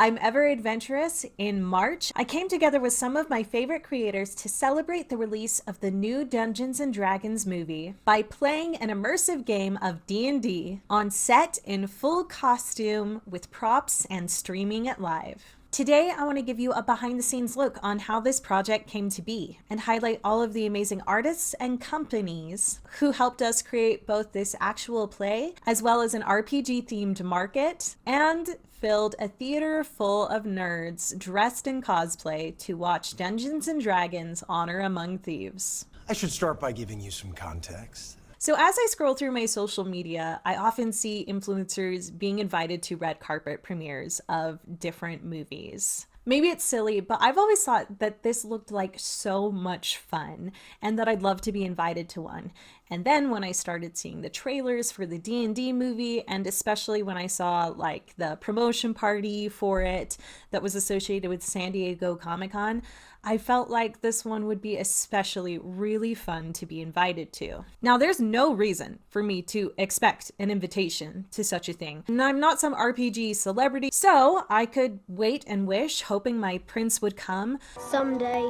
I'm ever adventurous. In March, I came together with some of my favorite creators to celebrate the release of the new Dungeons & Dragons movie by playing an immersive game of D&D on set in full costume with props and streaming it live. Today, I want to give you a behind-the-scenes look on how this project came to be and highlight all of the amazing artists and companies who helped us create both this actual play as well as an RPG-themed market and filled a theater full of nerds dressed in cosplay to watch Dungeons & Dragons Honor Among Thieves. I should start by giving you some context. So as I scroll through my social media, I often see influencers being invited to red carpet premieres of different movies. Maybe it's silly, but I've always thought that this looked like so much fun and that I'd love to be invited to one. And then when I started seeing the trailers for the D&D movie, and especially when I saw like the promotion party for it that was associated with San Diego Comic-Con, I felt like this one would be especially really fun to be invited to. Now, there's no reason for me to expect an invitation to such a thing. And I'm not some RPG celebrity, so I could wait and wish, hoping my prince would come. Someday,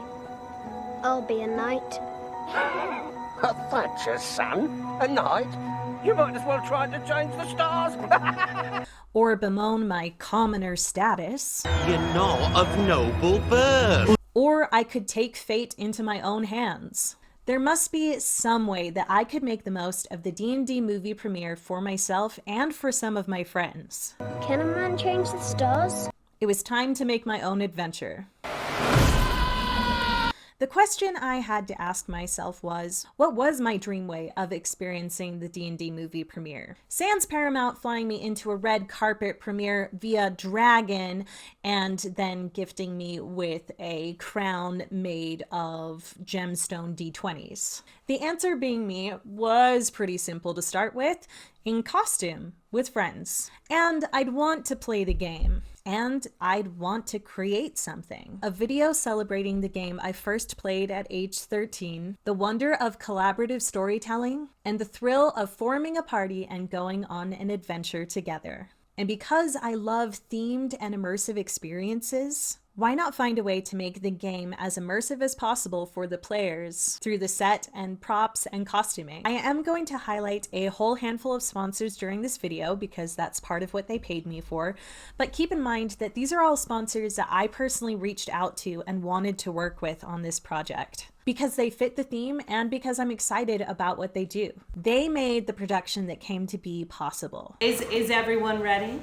I'll be a knight. A Thatcher's son? A knight? You might as well try to change the stars. Or bemoan my commoner status. You're not of noble birth. Or I could take fate into my own hands. There must be some way that I could make the most of the D&D movie premiere for myself and for some of my friends. Can a man change the stars? It was time to make my own adventure. The question I had to ask myself was, what was my dream way of experiencing the D&D movie premiere? Sans Paramount flying me into a red carpet premiere via Dragon and then gifting me with a crown made of gemstone D20s. The answer being me was pretty simple to start with, in costume with friends. And I'd want to play the game. And I'd want to create something. A video celebrating the game I first played at age 13, the wonder of collaborative storytelling, and the thrill of forming a party and going on an adventure together. And because I love themed and immersive experiences, why not find a way to make the game as immersive as possible for the players through the set and props and costuming? I am going to highlight a whole handful of sponsors during this video because that's part of what they paid me for, but keep in mind that these are all sponsors that I personally reached out to and wanted to work with on this project because they fit the theme and because I'm excited about what they do. They made the production that came to be possible. Is everyone ready?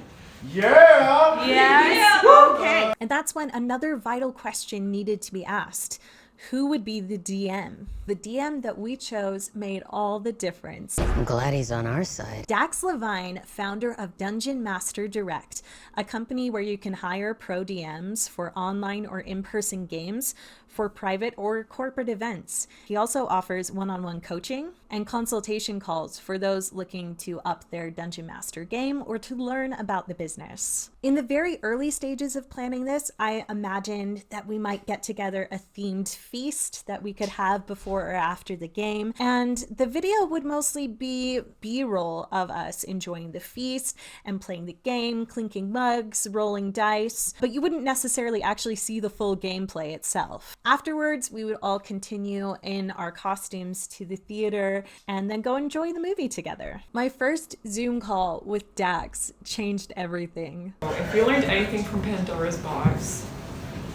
Yeah! Yes? Yeah. Okay. And that's when another vital question needed to be asked. Who would be the DM? The DM that we chose made all the difference. I'm glad he's on our side. Dax Levine, founder of Dungeon Master Direct, a company where you can hire pro DMs for online or in-person games for private or corporate events. He also offers one-on-one coaching and consultation calls for those looking to up their Dungeon Master game or to learn about the business. In the very early stages of planning this, I imagined that we might get together a themed feast that we could have before or after the game, and the video would mostly be B-roll of us enjoying the feast and playing the game, clinking mugs, rolling dice, but you wouldn't necessarily actually see the full gameplay itself. Afterwards, we would all continue in our costumes to the theater and then go enjoy the movie together. My first Zoom call with Dax changed everything. If we learned anything from Pandora's box,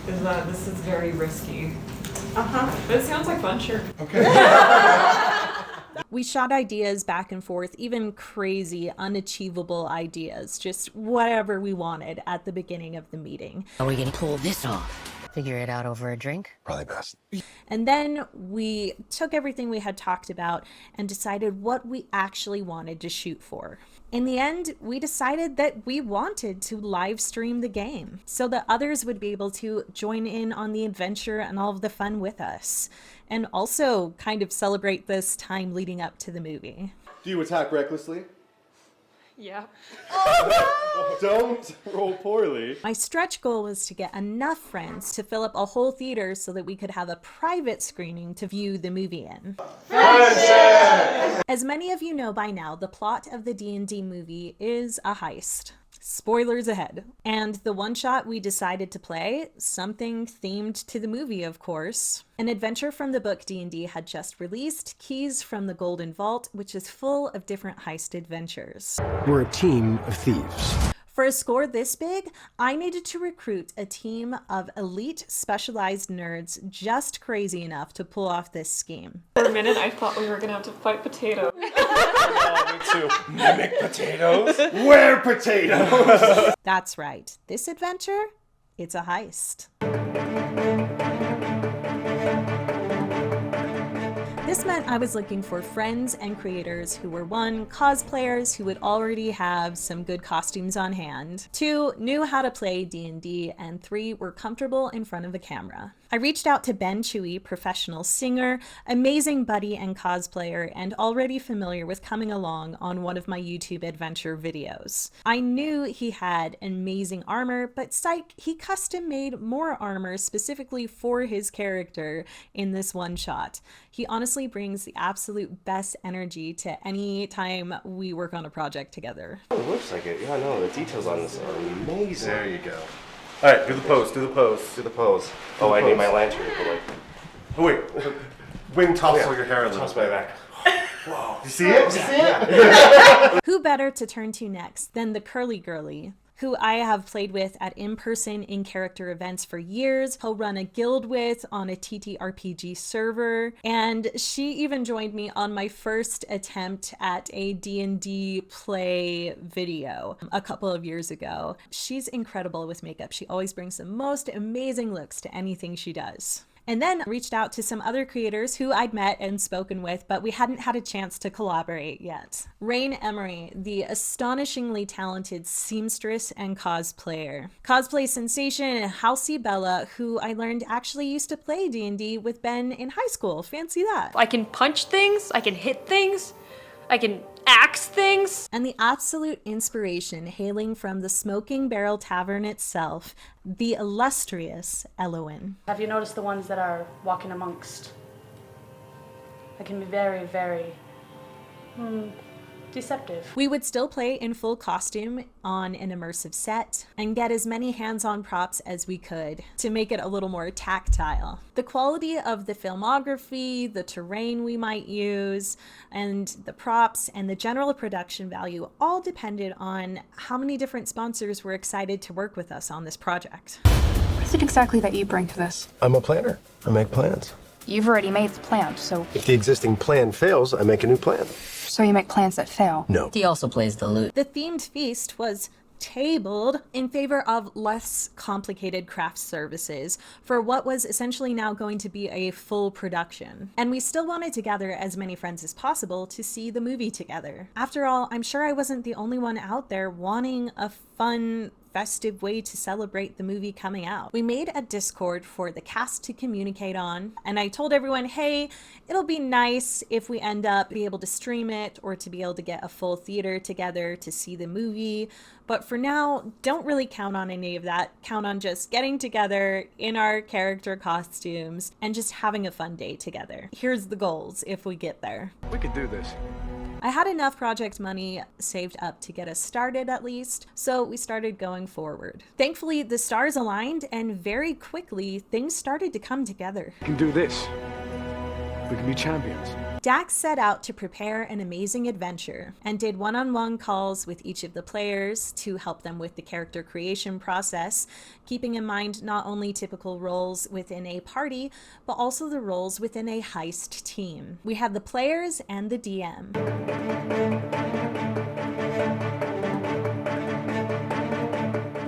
is that this is very risky. But it sounds like fun, sure. Okay. We shot ideas back and forth, even crazy, unachievable ideas, just whatever we wanted at the beginning of the meeting. How are we gonna pull this off? Figure it out over a drink? Probably best. And then we took everything we had talked about and decided what we actually wanted to shoot for. In the end, we decided that we wanted to live stream the game so that others would be able to join in on the adventure and all of the fun with us, and also kind of celebrate this time leading up to the movie. Do you attack recklessly? Yeah. Don't roll poorly. My stretch goal was to get enough friends to fill up a whole theater so that we could have a private screening to view the movie in. Friendship! As many of you know by now, the plot of the D&D movie is a heist. Spoilers ahead. And the one shot we decided to play, something themed to the movie, of course. An adventure from the book D&D had just released, Keys from the Golden Vault, which is full of different heist adventures. We're a team of thieves. For a score this big, I needed to recruit a team of elite specialized nerds just crazy enough to pull off this scheme. For a minute, I thought we were gonna have to fight potatoes. Me too. Mimic potatoes? Where potatoes? That's right. This adventure, it's a heist. This meant I was looking for friends and creators who were 1, cosplayers who would already have some good costumes on hand, 2, knew how to play D&D, and 3, were comfortable in front of a camera. I reached out to Ben Chewy, professional singer, amazing buddy and cosplayer, and already familiar with coming along on one of my YouTube adventure videos. I knew he had amazing armor, but psych, he custom made more armor specifically for his character in this one shot. He honestly brings the absolute best energy to any time we work on a project together. It looks like it. Yeah, no, the details on this are amazing. There you go. All right, do the pose, do the pose. Do the pose. Oh, I need my lantern. But like, Oh, wait. Wing tossle your hair a little toss my bit. back. Whoa. You see it? You see it? Who better to turn to next than the curly girly, who I have played with at in-person, in-character events for years, he'll run a guild with on a TTRPG server, and she even joined me on my first attempt at a D&D play video a couple of years ago. She's incredible with makeup. She always brings the most amazing looks to anything she does. And then reached out to some other creators who I'd met and spoken with, but we hadn't had a chance to collaborate yet. Rain Emery, the astonishingly talented seamstress and cosplayer. Cosplay sensation Halsey Bella, who I learned actually used to play D&D with Ben in high school. Fancy that. I can punch things, I can hit things, I can axe things. And the absolute inspiration hailing from the Smoking Barrel Tavern itself, the illustrious Elowin. Have you noticed the ones that are walking amongst? I can be very, very deceptive. We would still play in full costume on an immersive set and get as many hands-on props as we could to make it a little more tactile. The quality of the filmography, the terrain we might use, and the props and the general production value all depended on how many different sponsors were excited to work with us on this project. What is it exactly that you bring to this? I'm a planner. I make plans. You've already made the plan, so If the existing plan fails, I make a new plan. you make plans that fail. No. He also plays the lute. The themed feast was tabled in favor of less complicated craft services for what was essentially now going to be a full production. And we still wanted to gather as many friends as possible to see the movie together. After all, I'm sure I wasn't the only one out there wanting a fun, festive way to celebrate the movie coming out. We made a Discord for the cast to communicate on, and I told everyone, hey, it'll be nice if we end up being able to stream it or to be able to get a full theater together to see the movie. But for now, don't really count on any of that. Count on just getting together in our character costumes and just having a fun day together. Here's the goals if we get there. We could do this. I had enough project money saved up to get us started at least, so we started going forward. Thankfully, the stars aligned and very quickly things started to come together. We can do this. We can be champions. Dax set out to prepare an amazing adventure and did one-on-one calls with each of the players to help them with the character creation process, keeping in mind not only typical roles within a party, but also the roles within a heist team. We had the players and the DM.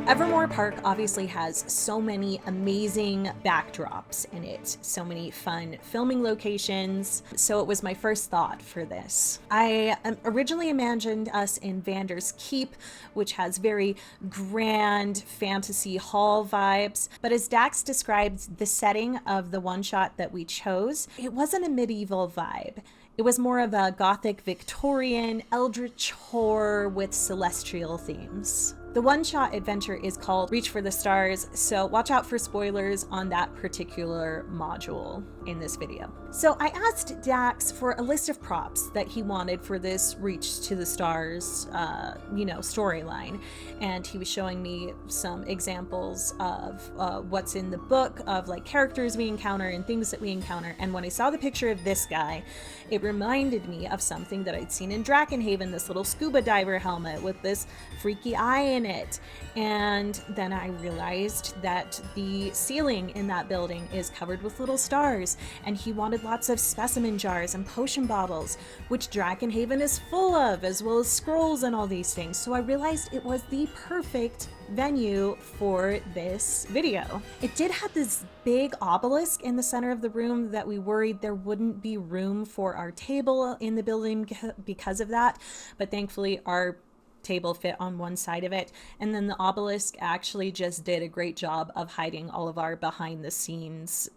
Evermore Park obviously has so many amazing backdrops in it, so many fun filming locations, so it was my first thought for this. I originally imagined us in Vander's Keep, which has very grand fantasy hall vibes, but as Dax described the setting of the one-shot that we chose, it wasn't a medieval vibe. It was more of a gothic Victorian eldritch horror with celestial themes. The one-shot adventure is called Reach for the Stars, so watch out for spoilers on that particular module in this video. So I asked Dax for a list of props that he wanted for this Reach to the Stars, storyline, and he was showing me some examples of what's in the book, of like characters we encounter and things that we encounter. And when I saw the picture of this guy, it reminded me of something that I'd seen in Drakenhaven, this little scuba diver helmet with this freaky eye in it. And then I realized that the ceiling in that building is covered with little stars, and he wanted lots of specimen jars and potion bottles, which Drakenhaven is full of, as well as scrolls and all these things. So I realized it was the perfect venue for this video. It did have this big obelisk in the center of the room that we worried there wouldn't be room for our table in the building because of that, but thankfully our table fit on one side of it, and then the obelisk actually just did a great job of hiding all of our behind the scenes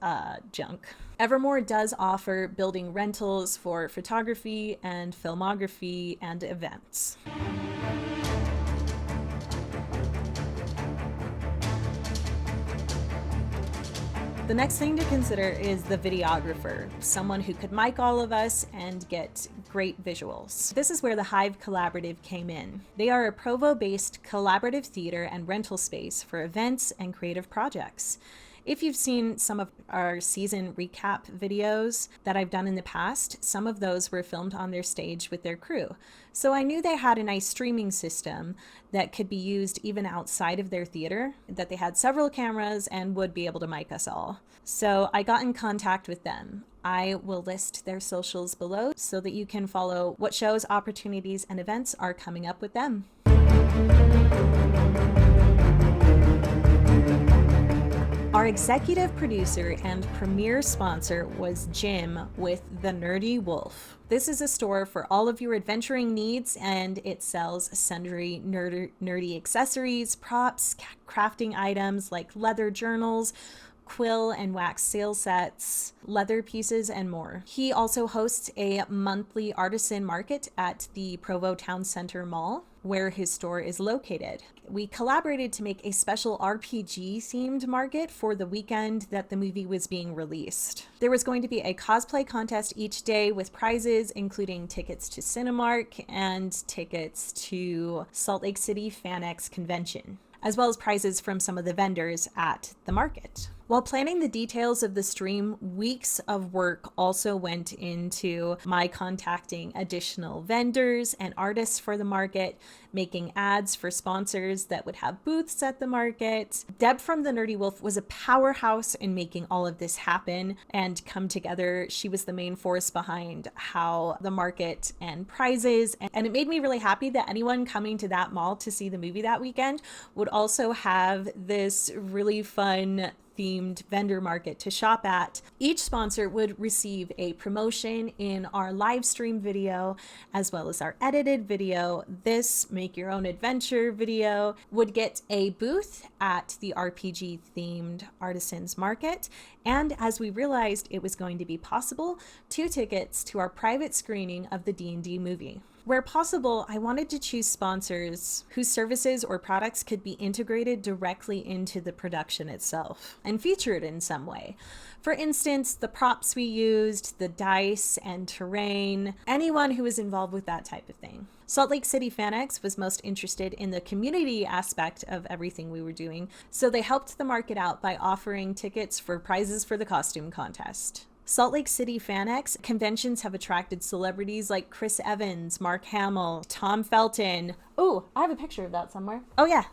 junk. Evermore does offer building rentals for photography and filmography and events. The next thing to consider is the videographer, someone who could mic all of us and get great visuals. This is where the Hive Collaborative came in. They are a Provo-based collaborative theater and rental space for events and creative projects. If you've seen some of our season recap videos that I've done in the past, some of those were filmed on their stage with their crew. So I knew they had a nice streaming system that could be used even outside of their theater, that they had several cameras and would be able to mic us all. So I got in contact with them. I will list their socials below so that you can follow what shows, opportunities, and events are coming up with them. Our executive producer and premier sponsor was Jim with The Nerdy Wolf. This is a store for all of your adventuring needs, and it sells sundry nerdy accessories, props, crafting items like leather journals, quill and wax sail sets, leather pieces, and more. He also hosts a monthly artisan market at the Provo Town Center Mall, where his store is located. We collaborated to make a special RPG themed market for the weekend that the movie was being released. There was going to be a cosplay contest each day with prizes, including tickets to Cinemark and tickets to Salt Lake City FanX convention, as well as prizes from some of the vendors at the market. While planning the details of the stream, weeks of work also went into my contacting additional vendors and artists for the market, making ads for sponsors that would have booths at the market. Deb from The Nerdy Wolf was a powerhouse in making all of this happen and come together. She was the main force behind how the market and prizes, and it made me really happy that anyone coming to that mall to see the movie that weekend would also have this really fun themed vendor market to shop at. Each sponsor would receive a promotion in our live stream video as well as our edited video. This Make Your Own Adventure video would get a booth at the RPG themed artisans market, and as we realized it was going to be possible, 2 tickets to our private screening of the D&D movie. Where possible, I wanted to choose sponsors whose services or products could be integrated directly into the production itself and featured in some way. For instance, the props we used, the dice and terrain, anyone who was involved with that type of thing. Salt Lake City FanX was most interested in the community aspect of everything we were doing, so they helped the market out by offering tickets for prizes for the costume contest. Salt Lake City FanX conventions have attracted celebrities like Chris Evans, Mark Hamill, Tom Felton. Oh, I have a picture of that somewhere. Oh yeah,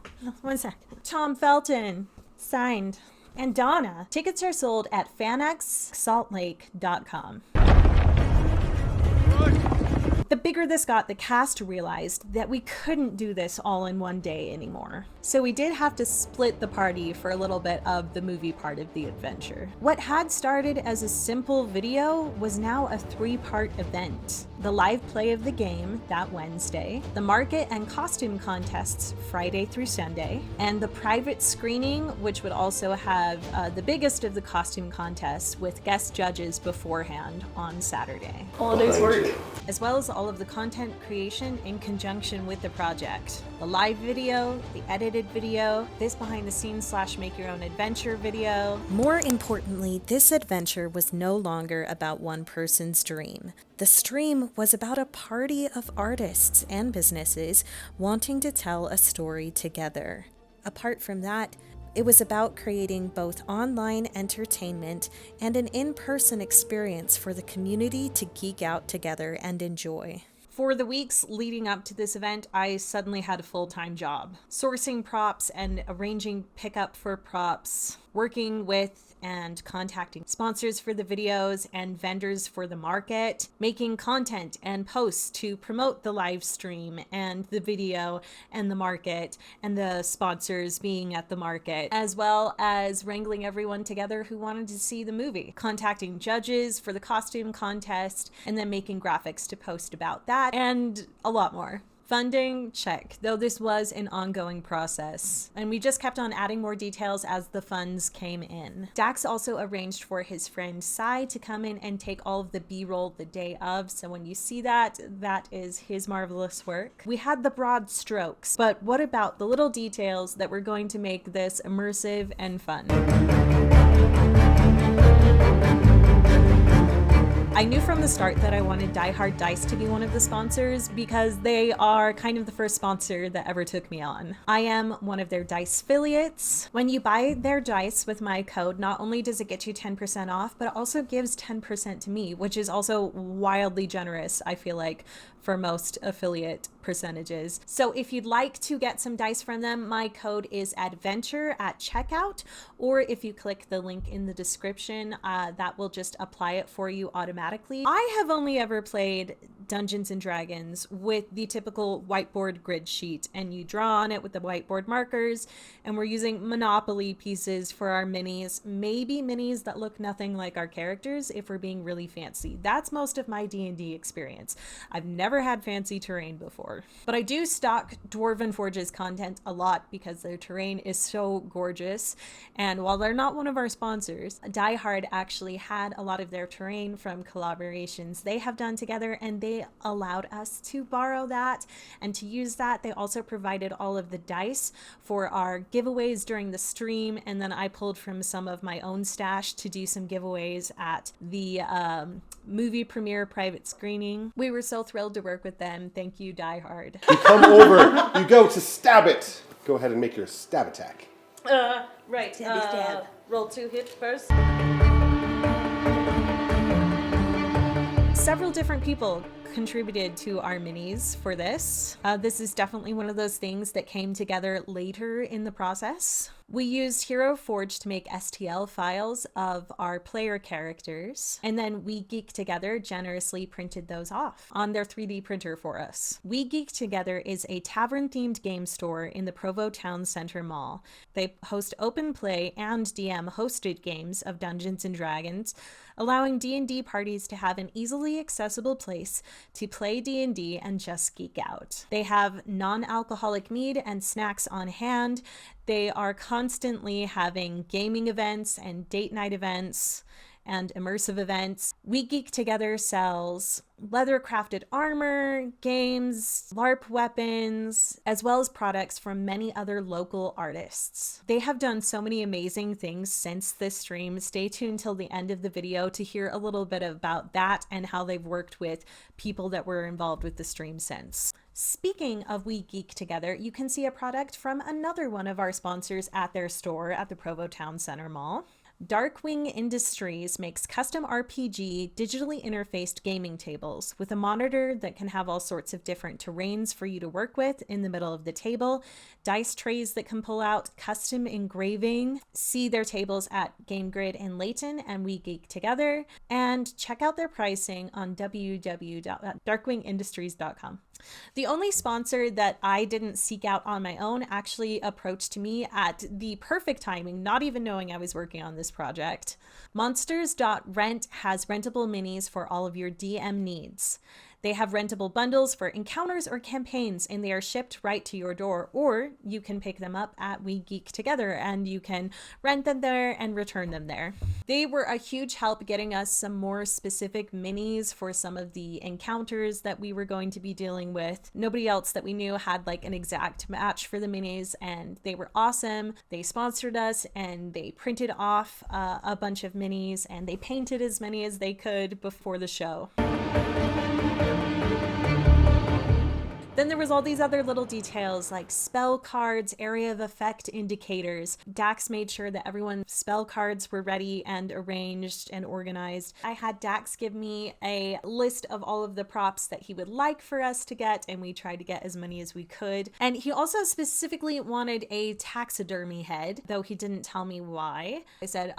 one sec. Tom Felton, signed. And Donna. Tickets are sold at fanxsaltlake.com. The bigger this got, the cast realized that we couldn't do this all in one day anymore. So we did have to split the party for a little bit of the movie part of the adventure. What had started as a simple video was now a 3-part event. The live play of the game that Wednesday, the market and costume contests Friday through Sunday, and the private screening, which would also have the biggest of the costume contests with guest judges beforehand on Saturday. All a day's work. As well as all of the content creation in conjunction with the project. The live video, the edited video, this behind the scenes / make your own adventure video. More importantly, this adventure was no longer about one person's dream. The stream was about a party of artists and businesses wanting to tell a story together. Apart from that, it was about creating both online entertainment and an in-person experience for the community to geek out together and enjoy. For the weeks leading up to this event, I suddenly had a full-time job. Sourcing props and arranging pickup for props, working with and contacting sponsors for the videos and vendors for the market, making content and posts to promote the live stream and the video and the market and the sponsors being at the market, as well as wrangling everyone together who wanted to see the movie, contacting judges for the costume contest, and then making graphics to post about that, and a lot more. Funding, check, though this was an ongoing process, and we just kept on adding more details as the funds came in. Dax also arranged for his friend Sai to come in and take all of the B-roll the day of, so when you see that, that is his marvelous work. We had the broad strokes, but what about the little details that were going to make this immersive and fun? I knew from the start that I wanted Diehard Dice to be one of the sponsors because they are kind of the first sponsor that ever took me on. I am one of their dice affiliates. When you buy their dice with my code, not only does it get you 10% off, but it also gives 10% to me, which is also wildly generous, I feel like, for most affiliate percentages. So if you'd like to get some dice from them, my code is adventure at checkout, or if you click the link in the description, that will just apply it for you automatically. I have only ever played Dungeons and Dragons with the typical whiteboard grid sheet, and you draw on it with the whiteboard markers, and we're using Monopoly pieces for our minis, maybe minis that look nothing like our characters if we're being really fancy. That's most of my D&D experience. I've never had fancy terrain before, but I do stock Dwarven Forge's content a lot because their terrain is so gorgeous, and while they're not one of our sponsors, Diehard actually had a lot of their terrain from collaborations they have done together, and they allowed us to borrow that and to use that. They also provided all of the dice for our giveaways during the stream, and then I pulled from some of my own stash to do some giveaways at the movie premiere private screening. We were so thrilled to work with them. Thank you, Diehard. You come over, you go to stab it. Go ahead and make your stab attack. Right. Stab. Roll 2 hit first. Several different people contributed to our minis for this. This is definitely one of those things that came together later in the process. We used Hero Forge to make STL files of our player characters, and then We Geek Together generously printed those off on their 3D printer for us. We Geek Together is a tavern-themed game store in the Provo Town Center Mall. They host open play and DM-hosted games of Dungeons & Dragons, allowing D&D parties to have an easily accessible place to play D&D and just geek out. They have non-alcoholic mead and snacks on hand. They are constantly having gaming events and date night events and immersive events. We Geek Together sells leather crafted armor, games, LARP weapons, as well as products from many other local artists. They have done so many amazing things since this stream. Stay tuned till the end of the video to hear a little bit about that and how they've worked with people that were involved with the stream since. Speaking of We Geek Together, you can see a product from another one of our sponsors at their store at the Provo Town Center Mall. Darkwing Industries makes custom RPG digitally interfaced gaming tables with a monitor that can have all sorts of different terrains for you to work with in the middle of the table, dice trays that can pull out, custom engraving. See their tables at Game Grid in Layton and We Geek Together, and check out their pricing on www.darkwingindustries.com. The only sponsor that I didn't seek out on my own actually approached me at the perfect timing, not even knowing I was working on this project. Monsters.rent has rentable minis for all of your DM needs. They have rentable bundles for encounters or campaigns, and they are shipped right to your door, or you can pick them up at We Geek Together and you can rent them there and return them there. They were a huge help getting us some more specific minis for some of the encounters that we were going to be dealing with. Nobody else that we knew had like an exact match for the minis, and they were awesome. They sponsored us and they printed off a bunch of minis, and they painted as many as they could before the show. Then there was all these other little details like spell cards, area of effect indicators. Dax made sure that everyone's spell cards were ready and arranged and organized. I had Dax give me a list of all of the props that he would like for us to get, and we tried to get as many as we could. And he also specifically wanted a taxidermy head, though he didn't tell me why. I said,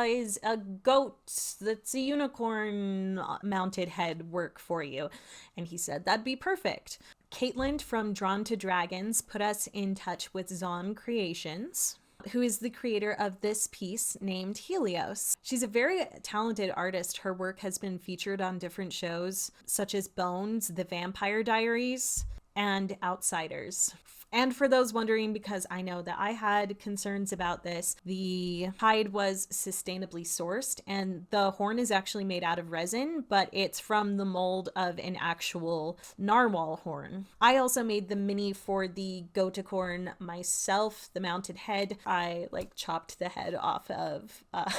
is a goat that's a unicorn mounted head work for you? And he said, that'd be perfect. Caitlin from Drawn to Dragons put us in touch with Zon Creations, who is the creator of this piece named Helios. She's a very talented artist. Her work has been featured on different shows such as Bones, The Vampire Diaries, and Outsiders. And for those wondering, because I know that I had concerns about this, the hide was sustainably sourced, and the horn is actually made out of resin, but it's from the mold of an actual narwhal horn. I also made the mini for the goaticorn myself, the mounted head. I chopped the head off of a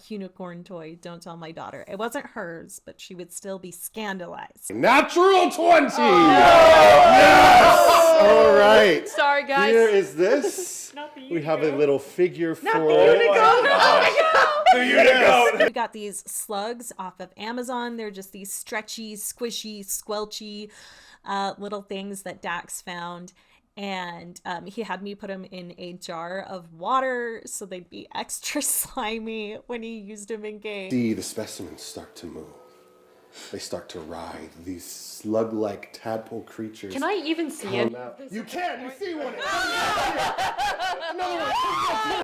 unicorn toy. Don't tell my daughter. It wasn't hers, but she would still be scandalized. Natural 20! Yes! All right. Sorry, guys. Here is this. We have a little figure for... Not the unicorn. Oh my god. The unicorn. We got these slugs off of Amazon. They're just these stretchy, squishy, squelchy little things that Dax found. And he had me put them in a jar of water so they'd be extra slimy when he used them in game. See the specimens start to move. They start to writhe. These slug-like tadpole creatures. Can I even see it? You can! You see one!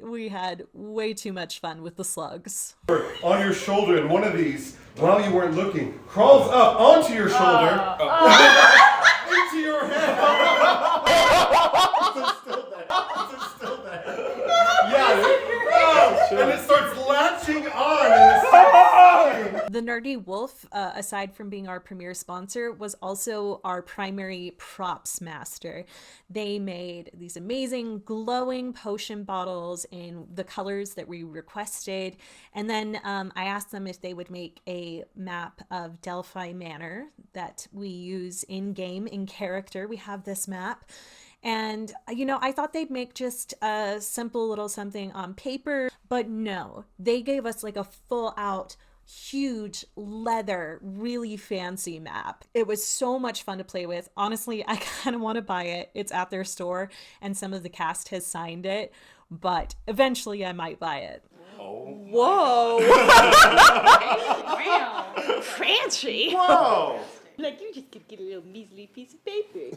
We had way too much fun with the slugs. On your shoulder, and one of these, while you weren't looking, crawls up onto your shoulder, into your head. It's still there. Yeah. And it starts latching on, and it's so The Nerdy Wolf, aside from being our premier sponsor, was also our primary props master. They made these amazing glowing potion bottles in the colors that we requested. And then I asked them if they would make a map of Delphi Manor that we use in-game, in character. We have this map. And, I thought they'd make just a simple little something on paper, but no, they gave us a full out, huge leather, really fancy map. It was so much fun to play with. Honestly, I kind of want to buy it. It's at their store and some of the cast has signed it, but eventually I might buy it. Whoa. Wow. Fancy. Whoa! You just could get a little measly piece of paper.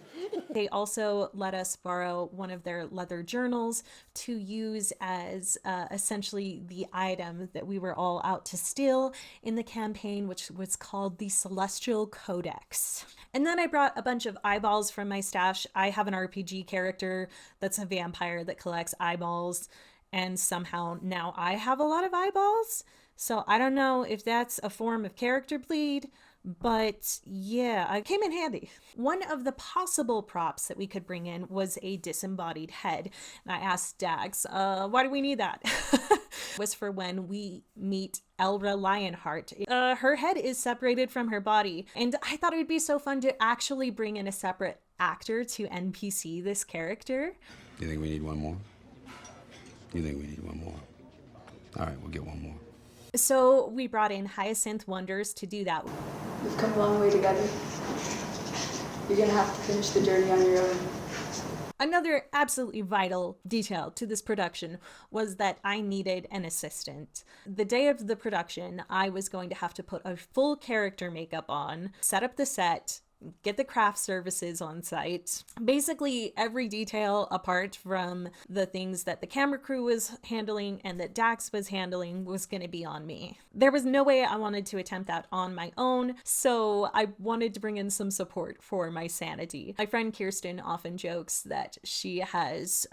They also let us borrow one of their leather journals to use as essentially the item that we were all out to steal in the campaign, which was called the Celestial Codex. And then I brought a bunch of eyeballs from my stash. I have an RPG character that's a vampire that collects eyeballs, and somehow now I have a lot of eyeballs. So I don't know if that's a form of character bleed, but yeah, it came in handy. One of the possible props that we could bring in was a disembodied head. And I asked Dax, why do we need that? It was for when we meet Elra Lionheart. Her head is separated from her body. And I thought it would be so fun to actually bring in a separate actor to NPC this character. You think we need one more? You think we need one more? All right, we'll get one more. So we brought in Hyacinth Wonders to do that. We've come a long way together. You're gonna have to finish the journey on your own. Another absolutely vital detail to this production was that I needed an assistant. The day of the production, I was going to have to put a full character makeup on, set up the set, get the craft services on site. Basically, every detail apart from the things that the camera crew was handling and that Dax was handling was going to be on me. There was no way I wanted to attempt that on my own, so I wanted to bring in some support for my sanity. My friend Kirsten often jokes that she has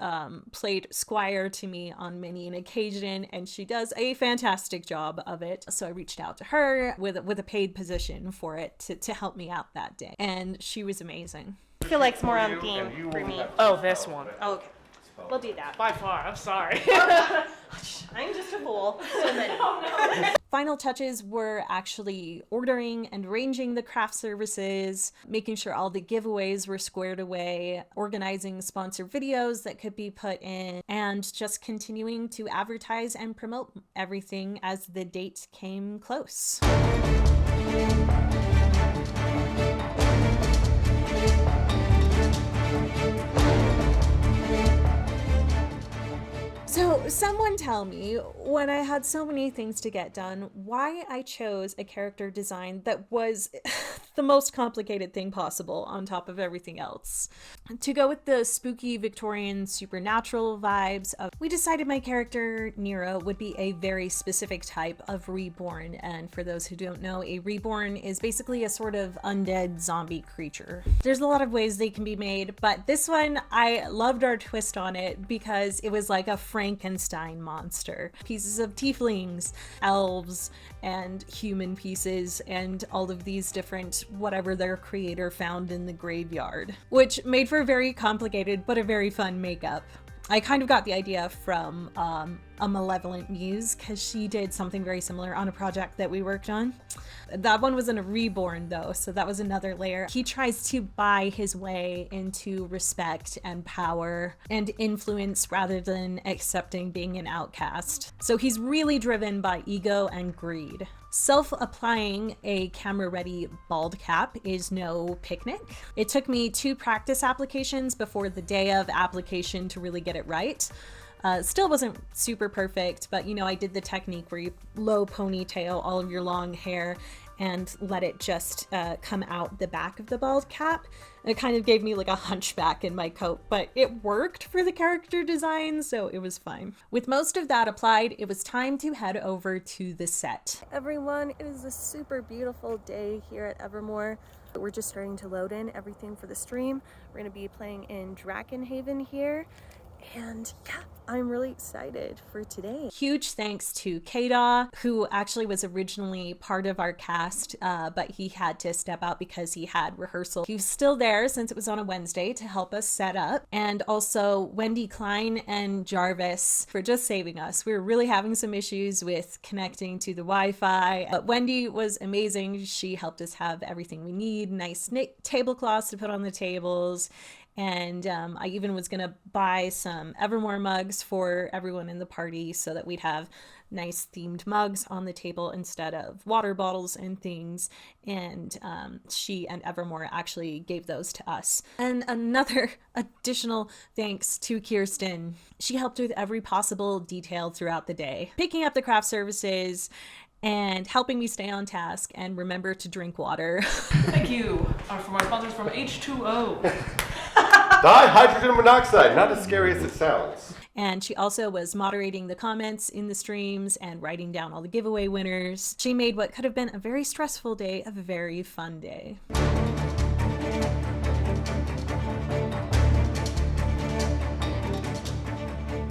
played Squire to me on many an occasion, and she does a fantastic job of it. So I reached out to her with a paid position for it to help me out that day, and she was amazing. I feel like it's more on theme for me. Oh, this one. Oh, okay. We'll do that. By far, I'm sorry. I'm just a fool. So many. Final touches were actually ordering and arranging the craft services, making sure all the giveaways were squared away, organizing sponsored videos that could be put in, and just continuing to advertise and promote everything as the date came close. So someone tell me, when I had so many things to get done, why I chose a character design that was the most complicated thing possible on top of everything else. To go with the spooky Victorian supernatural vibes, we decided my character, Nero, would be a very specific type of reborn. And for those who don't know, a reborn is basically a sort of undead zombie creature. There's a lot of ways they can be made, but this one, I loved our twist on it because it was like a Frankenstein monster. Pieces of tieflings, elves, and human pieces, and all of these different whatever their creator found in the graveyard, which made for a very complicated but a very fun makeup. I kind of got the idea from a Malevolent Muse, because she did something very similar on a project that we worked on. That one wasn't a reborn though, so that was another layer. He tries to buy his way into respect and power and influence rather than accepting being an outcast. So he's really driven by ego and greed. Self-applying a camera-ready bald cap is no picnic. It took me 2 practice applications before the day of application to really get it right. Still wasn't super perfect, but you know, I did the technique where you low ponytail all of your long hair and let it just come out the back of the bald cap. It kind of gave me like a hunchback in my coat, but it worked for the character design, so it was fine. With most of that applied, it was time to head over to the set. Everyone, it is a super beautiful day here at Evermore. We're just starting to load in everything for the stream. We're going to be playing in Drakenhaven here. And yeah, I'm really excited for today. Huge thanks to Kada, who actually was originally part of our cast, but he had to step out because he had rehearsal. He was still there since it was on a Wednesday to help us set up. And also Wendy Klein and Jarvis for just saving us. We were really having some issues with connecting to the Wi-Fi, but Wendy was amazing. She helped us have everything we need, nice tablecloths to put on the tables. And I even was gonna buy some Evermore mugs for everyone in the party so that we'd have nice themed mugs on the table instead of water bottles and things. And she and Evermore actually gave those to us. And another additional thanks to Kirsten. She helped with every possible detail throughout the day, picking up the craft services and helping me stay on task and remember to drink water. Thank you from our sponsors from H2O. Dihydrogen monoxide, not as scary as it sounds. And she also was moderating the comments in the streams and writing down all the giveaway winners. She made what could have been a very stressful day a very fun day.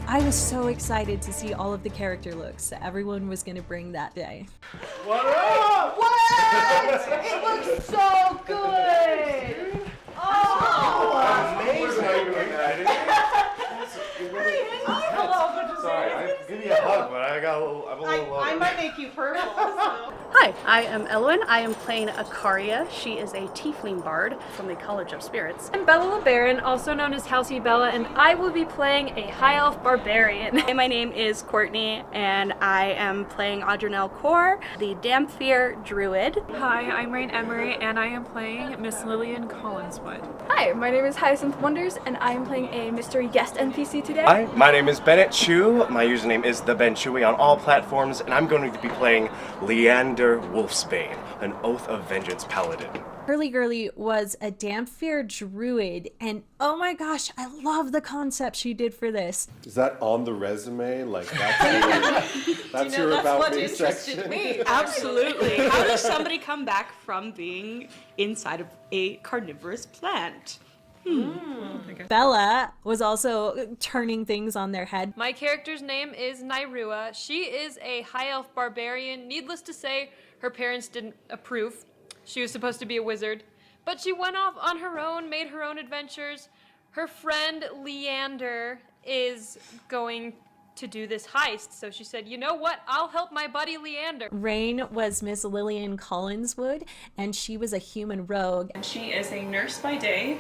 I was so excited to see all of the character looks that everyone was going to bring that day. What up? What? It looks so good! Oh! Amazing! Sorry, give me a hug, but I'm a little low. I might make you purple. So. Hi, I am Elwyn. I am playing Akaria. She is a tiefling bard from the College of Spirits. I'm Bella LeBaron, also known as Halsey Bella, and I will be playing a High Elf Barbarian. Hey, my name is Courtney, and I am playing Audronel Core, the Damphere Druid. Hi, I'm Rain Emery, and I am playing Miss Lillian Collinswood. Hi, my name is Hyacinth Wonders, and I am playing a mystery guest NPC today. Hi, my name is Bennett Chu. My username is The Ben Chewy on all platforms, and I'm going to honored to be playing Leander Wolfsbane, an Oath of Vengeance paladin. Hurly Gurly was a Damphir druid, and oh my gosh, I love the concept she did for this. Is that on the resume? Like that's your about me section? Absolutely. How does somebody come back from being inside of a carnivorous plant? Bella was also turning things on their head. My character's name is Nairua. She is a high elf barbarian. Needless to say, her parents didn't approve. She was supposed to be a wizard, but she went off on her own, made her own adventures. Her friend Leander is going to do this heist, so she said, you know what, I'll help my buddy Leander. Rain was Miss Lillian Collinswood, and she was a human rogue. She is a nurse by day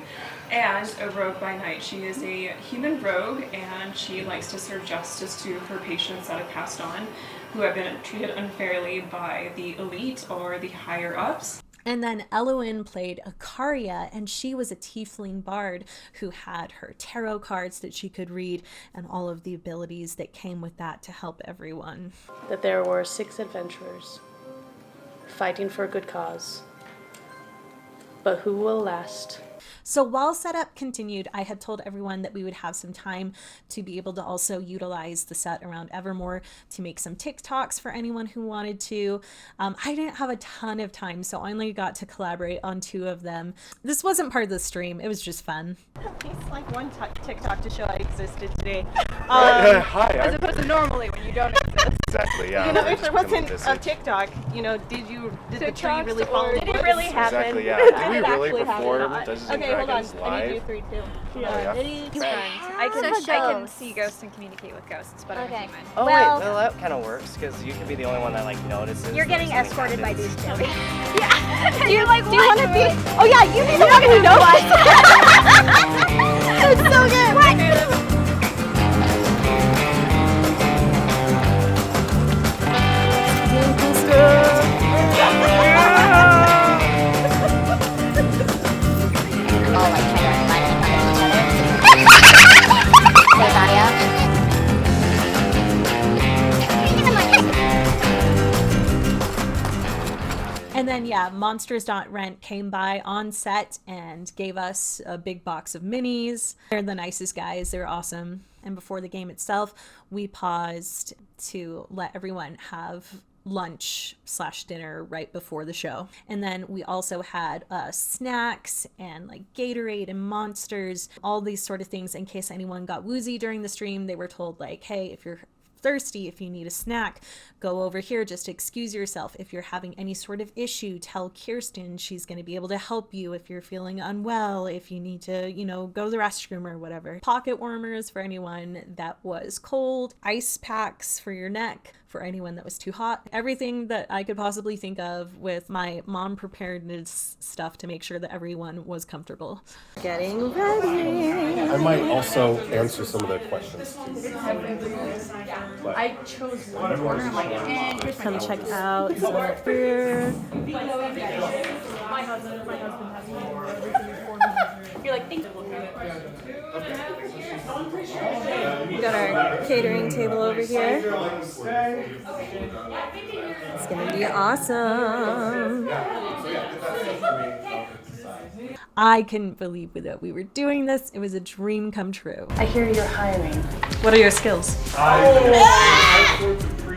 and a rogue by night. She is a human rogue, and she likes to serve justice to her patients that have passed on, who have been treated unfairly by the elite or the higher ups. And then Elowen played Akaria, and she was a tiefling bard who had her tarot cards that she could read and all of the abilities that came with that to help everyone. That there were 6 adventurers fighting for a good cause. But who will last? So while setup continued, I had told everyone that we would have some time to be able to also utilize the set around Evermore to make some TikToks for anyone who wanted to. I didn't have a ton of time, so I only got to collaborate on 2 of them. This wasn't part of the stream, it was just fun. At least like one TikTok to show I existed today. Hi. As opposed to normally when you don't exist. Exactly, yeah. You know, if there wasn't a TikTok, you know, did the tree really fall? Did it really happen? Exactly, yeah. Did we really perform Dungeons and Dragons live? I need you 3 too. Yeah. I can see ghosts and communicate with ghosts, but I'm human. Oh Well- wait, well, that kind of works because you can be the only one that like notices. You're getting when something escorted by these happens. two. Do you want to be? Oh yeah, you need someone who knows. It's so good. And then, yeah, Monsters.rent came by on set and gave us a big box of minis. They're the nicest guys. They're awesome. And before the game itself, we paused to let everyone have lunch/dinner right before the show. And then we also had snacks and like Gatorade and Monsters, all these sort of things in case anyone got woozy during the stream. They were told like, hey, if you're thirsty, if you need a snack, go over here, just excuse yourself. If you're having any sort of issue, tell Kirsten, she's going to be able to help you if you're feeling unwell, if you need to, you know, go to the restroom or whatever. Pocket warmers for anyone that was cold, ice packs for your neck for anyone that was too hot. Everything that I could possibly think of with my mom preparedness stuff to make sure that everyone was comfortable. Getting ready. I might also answer some of their questions. I chose one corner. I'm like, Come check out some beer. My husband has everything for me. You're like, thank you. We got our catering table over here. It's gonna be awesome. I couldn't believe that we were doing this. It was a dream come true. I hear you're hiring. What are your skills?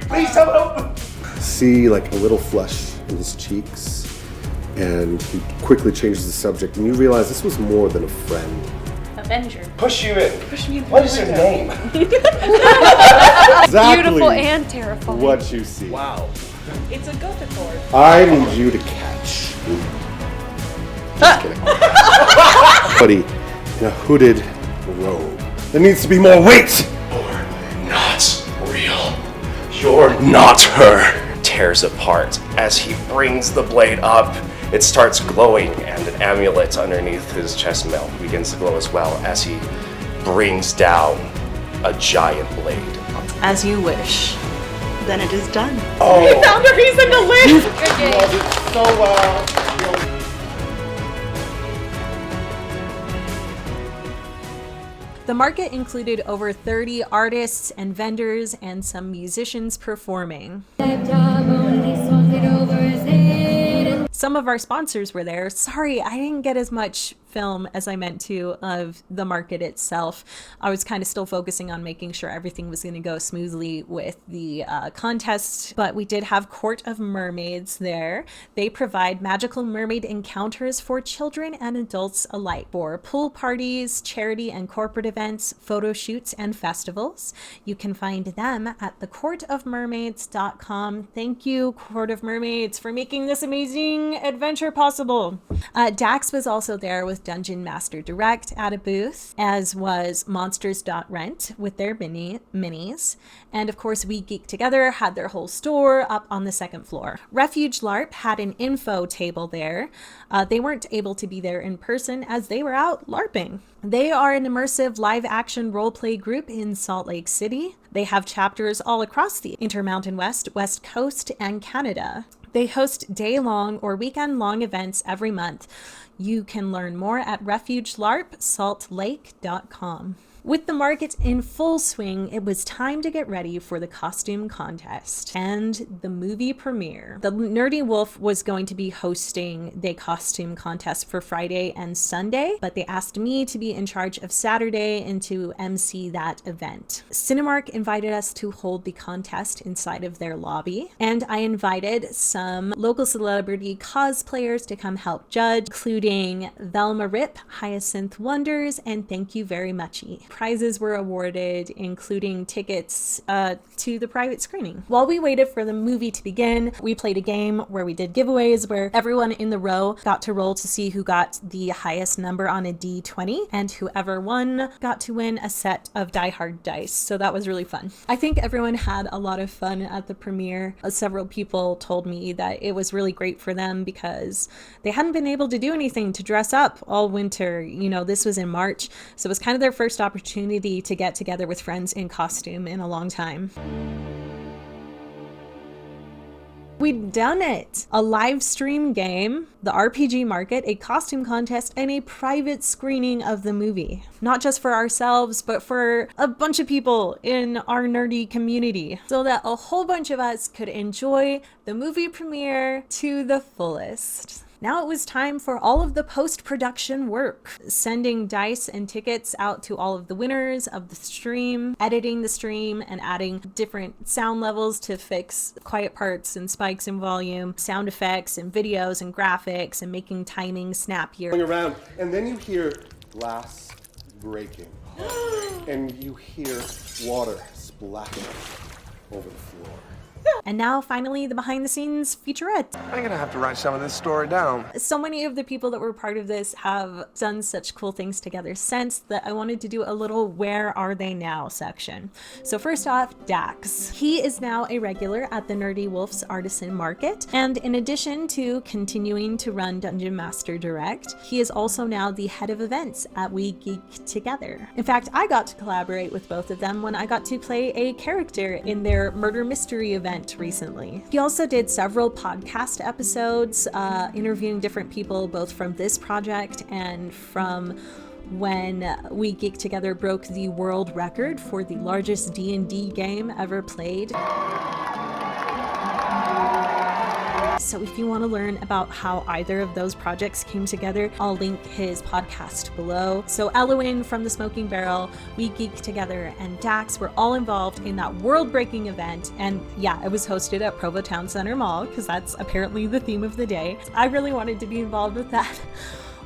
Please help! See like a little flush in his cheeks, and he quickly changes the subject, and you realize this was more than a friend. Avenger. Push you in. Push me in. What is your name? Exactly Beautiful and terrifying. what you see. Wow. It's a Gothic. I need you to catch. Just kidding. Buddy, in a hooded robe. There needs to be more weight. You're not real. You're not her. Tears apart as he brings the blade up. It starts glowing, and an amulet underneath his chest belt begins to glow as well as he brings down a giant blade. As you wish. Then it is done. Oh. We found a reason to live. Good game. So well. The market included over 30 artists and vendors and some musicians performing. Some of our sponsors were there. Sorry, I didn't get as much film as I meant to of the market itself. I was kind of still focusing on making sure everything was going to go smoothly with the contest, but we did have Court of Mermaids there. They provide magical mermaid encounters for children and adults alike for pool parties, charity and corporate events, photo shoots, and festivals. You can find them at thecourtofmermaids.com. Thank you, Court of Mermaids, for making this amazing adventure possible. Dax was also there with Dungeon Master Direct at a booth, as was Monsters.rent with their minis. And of course, We Geek Together had their whole store up on the second floor. Refuge LARP had an info table there. They weren't able to be there in person as they were out LARPing. They are an immersive live action roleplay group in Salt Lake City. They have chapters all across the Intermountain West, West Coast, and Canada. They host day-long or weekend-long events every month. You can learn more at refugelarpsaltlake.com. With the market in full swing, it was time to get ready for the costume contest and the movie premiere. The Nerdy Wolf was going to be hosting the costume contest for Friday and Sunday, but they asked me to be in charge of Saturday and to MC that event. Cinemark invited us to hold the contest inside of their lobby, and I invited some local celebrity cosplayers to come help judge, including Velma Rip, Hyacinth Wonders, and Thank You Very Muchy. Prizes were awarded, including tickets to the private screening. While we waited for the movie to begin, we played a game where we did giveaways where everyone in the row got to roll to see who got the highest number on a D20, and whoever won got to win a set of Diehard dice. So that was really fun. I think everyone had a lot of fun at the premiere. Several people told me that it was really great for them because they hadn't been able to do anything to dress up all winter. You know, this was in March, so it was kind of their first opportunity to get together with friends in costume in a long time. We'd done it! A live stream game, the RPG market, a costume contest, and a private screening of the movie. Not just for ourselves, but for a bunch of people in our nerdy community, so that a whole bunch of us could enjoy the movie premiere to the fullest. Now it was time for all of the post-production work, sending dice and tickets out to all of the winners of the stream, editing the stream, and adding different sound levels to fix quiet parts and spikes in volume, sound effects and videos and graphics, and making timing snappier. Going around, and then you hear glass breaking, and you hear water splashing over the floor. And now, finally, the behind-the-scenes featurette. I'm gonna have to write some of this story down. So many of the people that were part of this have done such cool things together since that I wanted to do a little Where Are They Now section. So first off, Dax. He is now a regular at the Nerdy Wolf's Artisan Market, and in addition to continuing to run Dungeon Master Direct, he is also now the head of events at We Geek Together. In fact, I got to collaborate with both of them when I got to play a character in their murder mystery event recently. He also did several podcast episodes, interviewing different people both from this project and from when We Geek Together broke the world record for the largest D&D game ever played. So if you want to learn about how either of those projects came together, I'll link his podcast below. So Elwin from The Smoking Barrel, We Geek Together, and Dax were all involved in that world-breaking event. And yeah, it was hosted at Provo Town Center Mall, because that's apparently the theme of the day. I really wanted to be involved with that.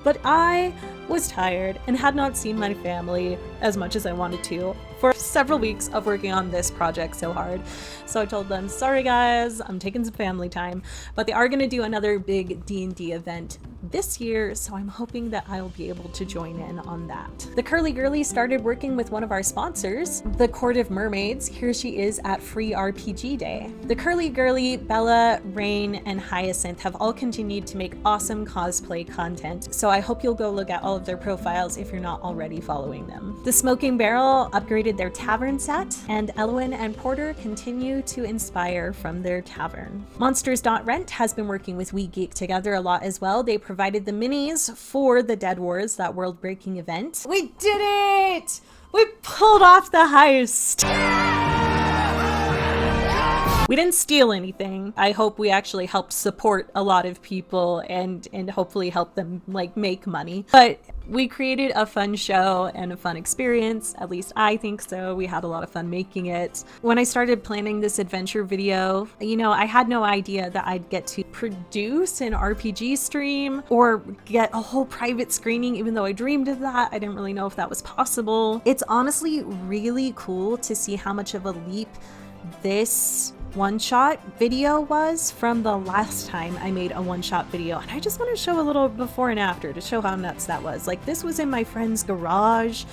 But I was tired and had not seen my family as much as I wanted to for several weeks of working on this project so hard. So I told them, sorry guys, I'm taking some family time, but they are going to do another big D&D event this year, so I'm hoping that I'll be able to join in on that. The Curly Girly started working with one of our sponsors, the Court of Mermaids. Here she is at Free RPG Day. The Curly Girly, Bella, Rain, and Hyacinth have all continued to make awesome cosplay content, so I hope you'll go look at all of their profiles if you're not already following them. The Smoking Barrel upgraded their tavern set, and Elwin and Porter continue to inspire from their tavern. Monsters.rent has been working with We Geek Together a lot as well. They provided the minis for the Dead Wars, that world-breaking event. We did it! We pulled off the heist. We didn't steal anything. I hope we actually helped support a lot of people and hopefully help them like make money. But we created a fun show and a fun experience. At least I think so. We had a lot of fun making it. When I started planning this adventure video, you know, I had no idea that I'd get to produce an RPG stream or get a whole private screening, even though I dreamed of that. I didn't really know if that was possible. It's honestly really cool to see how much of a leap this one-shot video was from the last time I made a one-shot video. And I just want to show a little before and after to show how nuts that was. Like, this was in my friend's garage.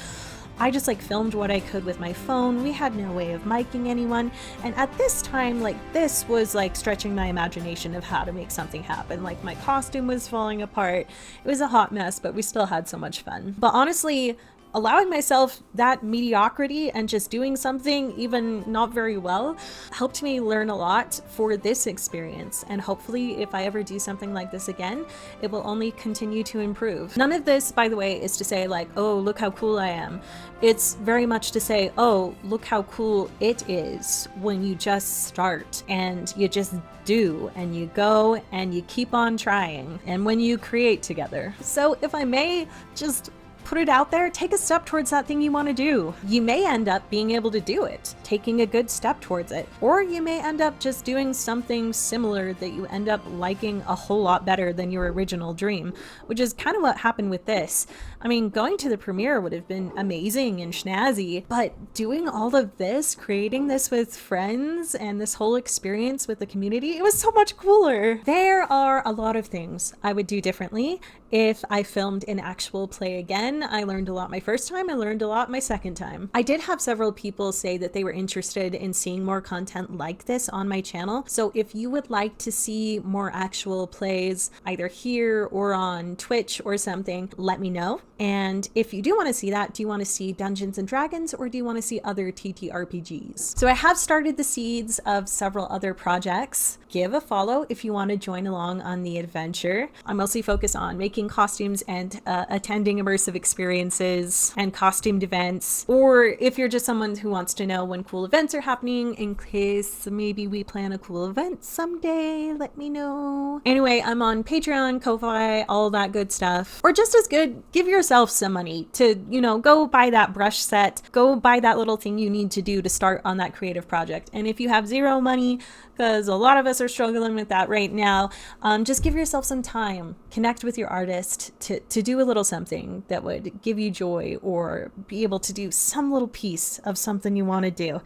I just like filmed what I could with my phone. We had no way of miking anyone. And at this time, like, this was like stretching my imagination of how to make something happen. Like, my costume was falling apart. It was a hot mess, but we still had so much fun. But honestly, allowing myself that mediocrity and just doing something even not very well helped me learn a lot for this experience. And hopefully if I ever do something like this again, it will only continue to improve. None of this, by the way, is to say like, oh, look how cool I am. It's very much to say, oh, look how cool it is when you just start and you just do and you go and you keep on trying and when you create together. So if I may just put it out there, take a step towards that thing you want to do. You may end up being able to do it, taking a good step towards it, or you may end up just doing something similar that you end up liking a whole lot better than your original dream, which is kind of what happened with this. I mean, going to the premiere would have been amazing and snazzy, but doing all of this, creating this with friends and this whole experience with the community, it was so much cooler. There are a lot of things I would do differently if I filmed an actual play again. I learned a lot my first time, I learned a lot my second time. I did have several people say that they were interested in seeing more content like this on my channel. So if you would like to see more actual plays, either here or on Twitch or something, let me know. And if you do want to see that, do you want to see Dungeons and Dragons or do you want to see other TTRPGs? So I have started the seeds of several other projects. Give a follow if you want to join along on the adventure. I mostly focus on making costumes and attending immersive experiences and costumed events. Or if you're just someone who wants to know when cool events are happening in case maybe we plan a cool event someday, let me know. Anyway, I'm on Patreon, Ko-Fi, all that good stuff. Or just as good, give yourself some money to, you know, go buy that brush set, go buy that little thing you need to do to start on that creative project. And if you have zero money, because a lot of us are struggling with that right now, just give yourself some time, connect with your artist to do a little something that would give you joy or be able to do some little piece of something you want to do.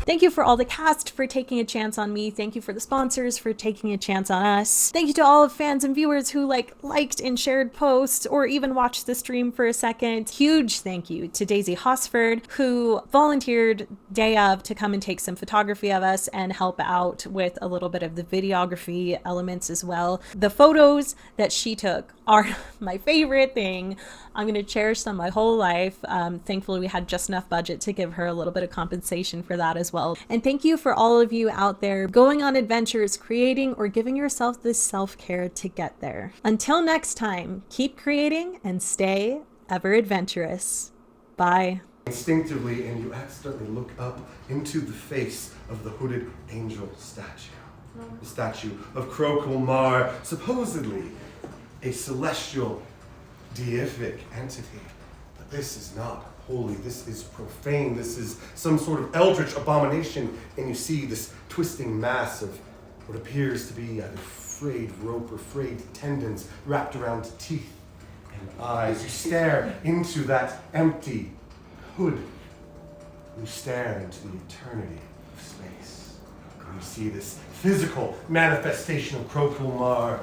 Thank you for all the cast for taking a chance on me. Thank you for the sponsors for taking a chance on us. Thank you to all of fans and viewers who liked and shared posts or even watched the stream for a second. Huge thank you to Daisy Hosford, who volunteered day of to come and take some photography of us and help out with a little bit of the videography elements as well. The photos that she took are my favorite thing. I'm going to cherish them my whole life. Thankfully, we had just enough budget to give her a little bit of compensation for that as well. And thank you for all of you out there going on adventures, creating, or giving yourself this self-care to get there. Until next time, keep creating and stay ever adventurous. Bye. Instinctively, and you accidentally look up into the face of the hooded angel statue. The statue of Krokulmar, supposedly a celestial, deific entity. But this is not holy, this is profane, this is some sort of eldritch abomination, and you see this twisting mass of what appears to be either frayed rope or frayed tendons wrapped around teeth and eyes. You stare into that empty hood. You stare into the eternity of space. And you see this physical manifestation of Krokulmar